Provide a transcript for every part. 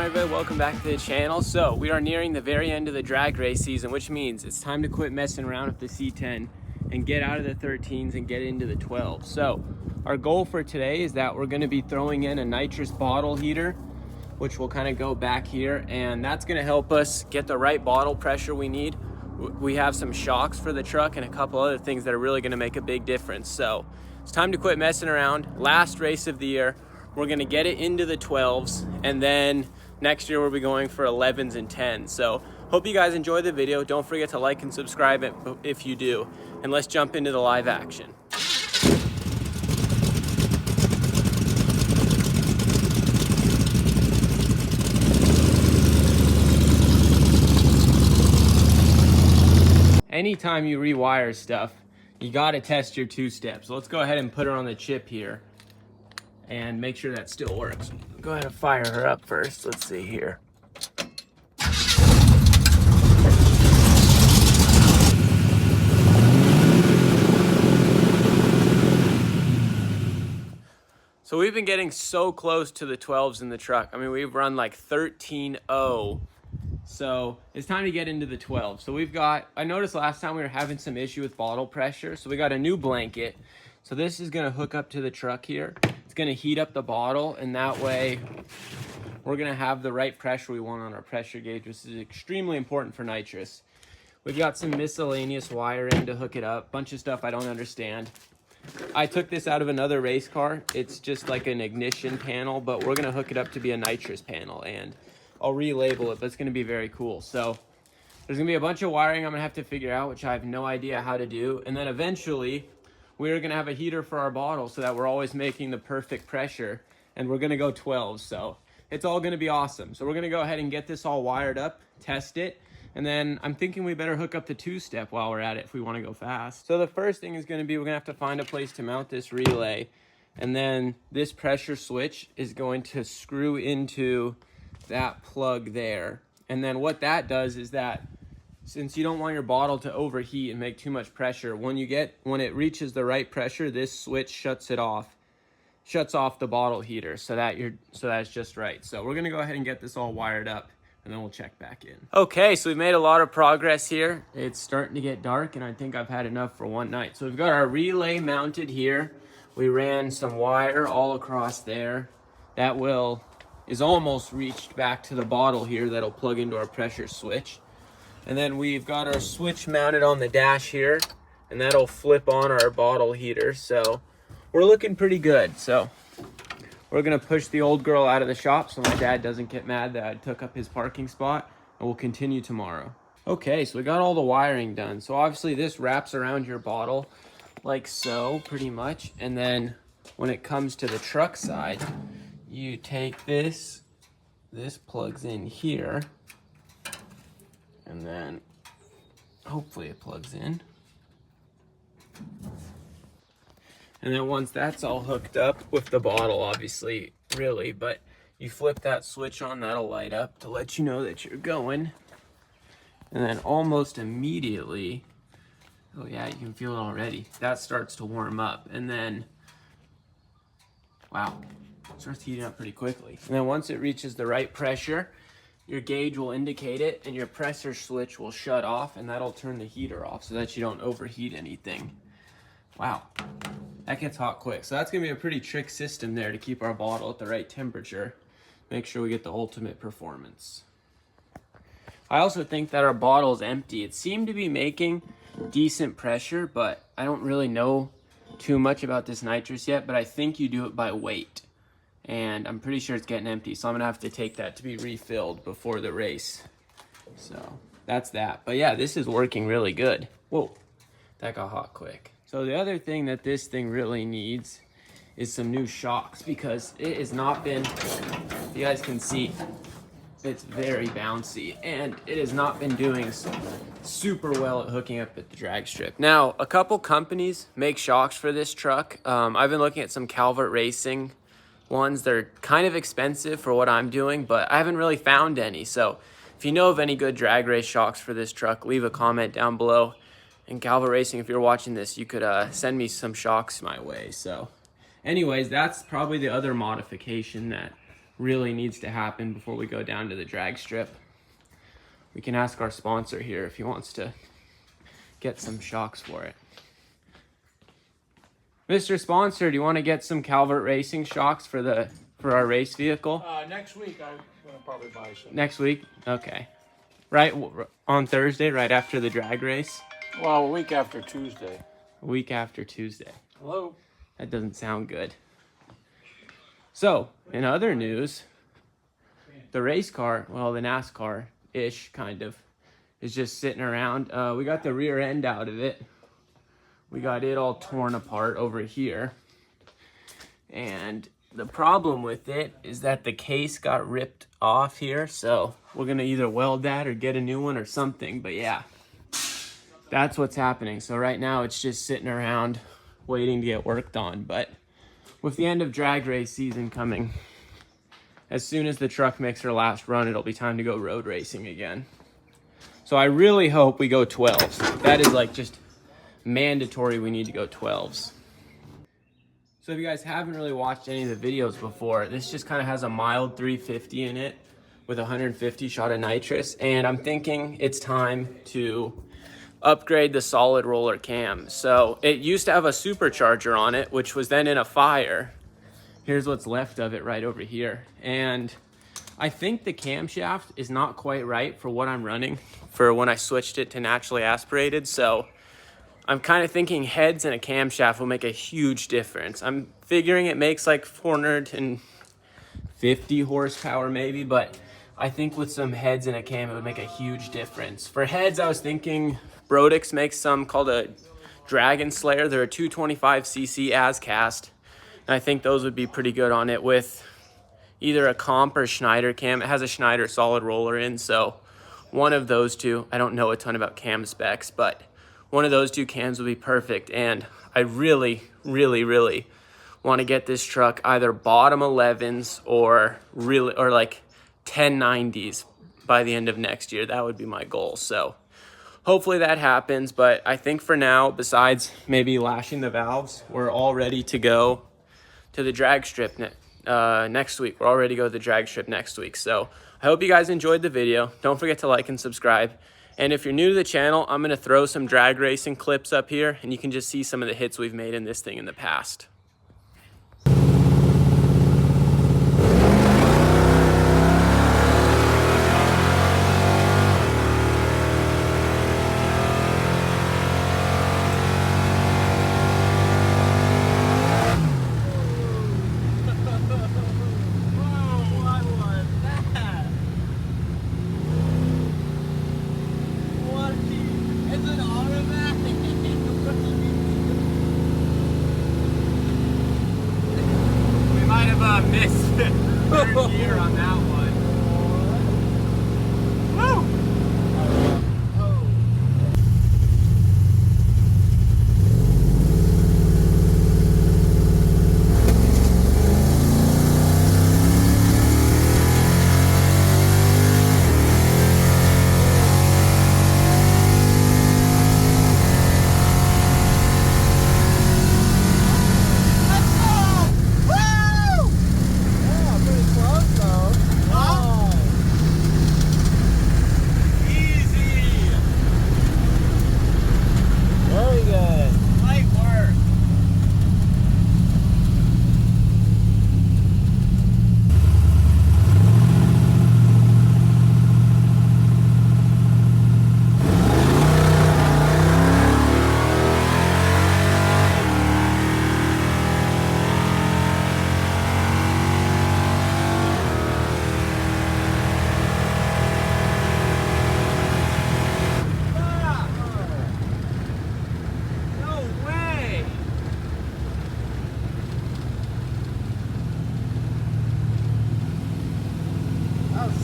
everybody, welcome back to the channel. So we are nearing the very end of the drag race season, which means it's time to quit messing around with the C10 and get out of the 13s and get into the 12s. So our goal for today is that we're going to be throwing in a nitrous bottle heater, which will kind of go back here, and that's going to help us get the right bottle pressure we need. We have some shocks for the truck and a couple other things that are really going to make a big difference. So it's time to quit messing around. Last race of the year. We're gonna get it into the 12s, and then next year we'll be going for 11s and 10s. So hope you guys enjoy the video. Don't forget to like and subscribe if you do. And let's jump into the live action. Anytime you rewire stuff, you gotta test your two-step. So let's go ahead and put her on the chip here and make sure that still works. Go ahead and fire her up first. Let's see here. So we've been getting so close to the 12s in the truck. I mean, we've run like 13.0. So it's time to get into the 12. So we've got, I noticed last time we were having some issue with bottle pressure. So we got a new blanket. So this is gonna hook up to the truck here. It's gonna heat up the bottle, and that way we're gonna have the right pressure we want on our pressure gauge, which is extremely important for nitrous. We've got some miscellaneous wiring to hook it up, bunch of stuff I don't understand. I took this out of another race car. It's just like an ignition panel, but we're gonna hook it up to be a nitrous panel, and I'll relabel it, but it's gonna be very cool. So there's gonna be a bunch of wiring I'm gonna have to figure out, which I have no idea how to do. And then eventually we're gonna have a heater for our bottle so that we're always making the perfect pressure, and we're gonna go 12. So it's all gonna be awesome. So we're gonna go ahead and get this all wired up, test it, and then I'm thinking we better hook up the two-step while we're at it if we wanna go fast. So the first thing is gonna be, we're gonna have to find a place to mount this relay, and then this pressure switch is going to screw into that plug there. And then what that does is that, since you don't want your bottle to overheat and make too much pressure, when it reaches the right pressure, this switch shuts off the bottle heater so that's just right. So we're gonna go ahead and get this all wired up, and then we'll check back in. Okay, so we've made a lot of progress here. It's starting to get dark, and I think I've had enough for one night. So we've got our relay mounted here. We ran some wire all across there. That is almost reached back to the bottle here that'll plug into our pressure switch. And then we've got our switch mounted on the dash here, and that'll flip on our bottle heater. So we're looking pretty good. So we're gonna push the old girl out of the shop so my dad doesn't get mad that I took up his parking spot, and we'll continue tomorrow. Okay, so we got all the wiring done. So obviously this wraps around your bottle like so, pretty much. And then when it comes to the truck side, you take this plugs in here, and then hopefully it plugs in. And then once that's all hooked up with the bottle, obviously, really, but you flip that switch on, that'll light up to let you know that you're going. And then almost immediately, oh yeah, you can feel it already, that starts to warm up. And then, wow, it starts heating up pretty quickly. And then once it reaches the right pressure, your gauge will indicate it, and your pressure switch will shut off, and that'll turn the heater off so that you don't overheat anything. Wow, that gets hot quick. So that's gonna be a pretty trick system there to keep our bottle at the right temperature. Make sure we get the ultimate performance. I also think that our bottle is empty. It seemed to be making decent pressure, but I don't really know too much about this nitrous yet, but I think you do it by weight. And I'm pretty sure it's getting empty, so I'm gonna have to take that to be refilled before the race. So that's that. But yeah, this is working really good. Whoa, that got hot quick. So the other thing that this thing really needs is some new shocks, because it has not been, you guys can see, it's very bouncy, and it has not been doing super well at hooking up at the drag strip. Now, a couple companies make shocks for this truck. I've been looking at some Calvert Racing ones. They're kind of expensive for what I'm doing, but I haven't really found any. So if you know of any good drag race shocks for this truck, leave a comment down below. And Calvert Racing, if you're watching this, you could send me some shocks my way. So anyways, that's probably the other modification that really needs to happen before we go down to the drag strip. We can ask our sponsor here if he wants to get some shocks for it. Mr. Sponsor, do you want to get some Calvert Racing shocks for our race vehicle? Next week I'm gonna probably buy some. Next week? Okay. Right on Thursday, right after the drag race? Well, a week after Tuesday. A week after Tuesday. Hello? That doesn't sound good. So, in other news, the race car, well, the NASCAR-ish kind of, is just sitting around. We got the rear end out of it. We got it all torn apart over here. And the problem with it is that the case got ripped off here. So we're going to either weld that or get a new one or something. But yeah, that's what's happening. So right now it's just sitting around waiting to get worked on. But with the end of drag race season coming, as soon as the truck makes her last run, it'll be time to go road racing again. So I really hope we go 12s. That is like just mandatory. We need to go 12s. So if you guys haven't really watched any of the videos before, this just kind of has a mild 350 in it with 150 shot of nitrous. And I'm thinking it's time to upgrade the solid roller cam. So it used to have a supercharger on it, which was then in a fire. Here's what's left of it right over here. And I think the camshaft is not quite right for what I'm running for when I switched it to naturally aspirated. So I'm kind of thinking heads and a camshaft will make a huge difference. I'm figuring it makes like 450 horsepower maybe, but I think with some heads and a cam, it would make a huge difference. For heads, I was thinking Brodix makes some called a Dragon Slayer. They're a 225cc as cast. And I think those would be pretty good on it with either a comp or Schneider cam. It has a Schneider solid roller in, so one of those two. I don't know a ton about cam specs, but one of those two cams would be perfect. And I really, really, really want to get this truck either bottom 11s or like 1090s by the end of next year. That would be my goal. So hopefully that happens. But I think for now, besides maybe lashing the valves, we're all ready to go to the drag strip next week. We're all ready to go to the drag strip next week. So I hope you guys enjoyed the video. Don't forget to like and subscribe. And if you're new to the channel, I'm going to throw some drag racing clips up here, and you can just see some of the hits we've made in this thing in the past. Missed third gear on that one. Woo!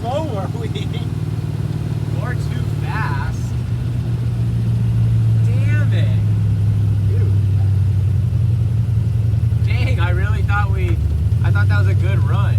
slow are we? Or too fast. Damn it. Dude. Dang, I really thought I thought that was a good run.